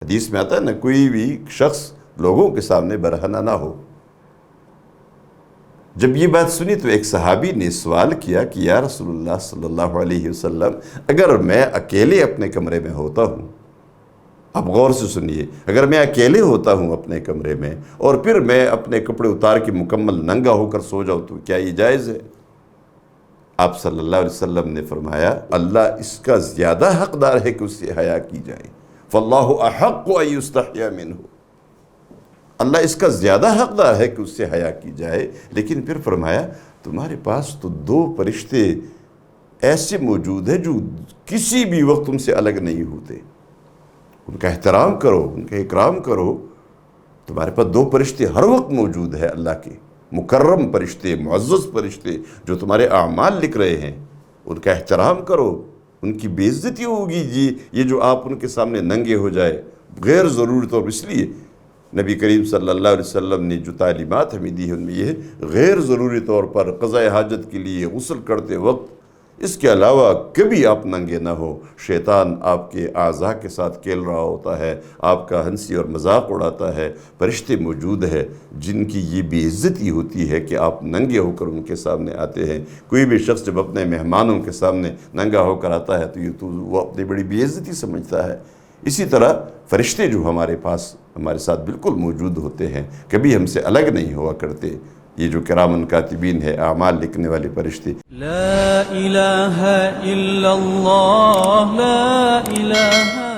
حدیث میں آتا ہے نا، کوئی بھی شخص لوگوں کے سامنے برہنہ نہ ہو۔ جب یہ بات سنی تو ایک صحابی نے سوال کیا کہ یا رسول اللہ صلی اللہ علیہ وسلم، اگر میں اکیلے اپنے کمرے میں ہوتا ہوں، آپ غور سے سنیے، اگر میں اکیلے ہوتا ہوں اپنے کمرے میں اور پھر میں اپنے کپڑے اتار کے مکمل ننگا ہو کر سو جاؤں تو کیا یہ جائز ہے؟ آپ صلی اللہ علیہ وسلم نے فرمایا اللہ اس کا زیادہ حقدار ہے کہ اس سے حیا کی جائے، فاللہ احق ان یستحیا منہ، اللہ اس کا زیادہ حقدار ہے کہ اس سے حیا کی جائے۔ لیکن پھر فرمایا تمہارے پاس تو دو فرشتے ایسے موجود ہیں جو کسی بھی وقت تم سے الگ نہیں ہوتے، ان کا احترام کرو، ان کا اکرام کرو۔ تمہارے پاس دو فرشتے ہر وقت موجود ہیں، اللہ کے مکرم فرشتے، معزز فرشتے جو تمہارے اعمال لکھ رہے ہیں، ان کا احترام کرو، ان کی بے عزتی ہوگی جی یہ جو آپ ان کے سامنے ننگے ہو جائے غیر ضروری طور پر۔ اس لیے نبی کریم صلی اللہ علیہ وسلم نے جو تعلیمات ہمیں دی ہے ان میں یہ ہے غیر ضروری طور پر قضاء حاجت کے لیے غسل کرتے وقت، اس کے علاوہ کبھی آپ ننگے نہ ہو۔ شیطان آپ کے اعضاء کے ساتھ کھیل رہا ہوتا ہے، آپ کا ہنسی اور مذاق اڑاتا ہے، فرشتے موجود ہیں جن کی یہ بے عزتی ہوتی ہے کہ آپ ننگے ہو کر ان کے سامنے آتے ہیں۔ کوئی بھی شخص جب اپنے مہمانوں کے سامنے ننگا ہو کر آتا ہے تو یہ تو وہ اپنی بڑی بے عزتی سمجھتا ہے۔ اسی طرح فرشتے جو ہمارے پاس ہمارے ساتھ بالکل موجود ہوتے ہیں، کبھی ہم سے الگ نہیں ہوا کرتے، یہ جو کرامن کاتبین ہے، اعمال لکھنے والے فرشتے۔ لا الہ الا اللہ، لا الہ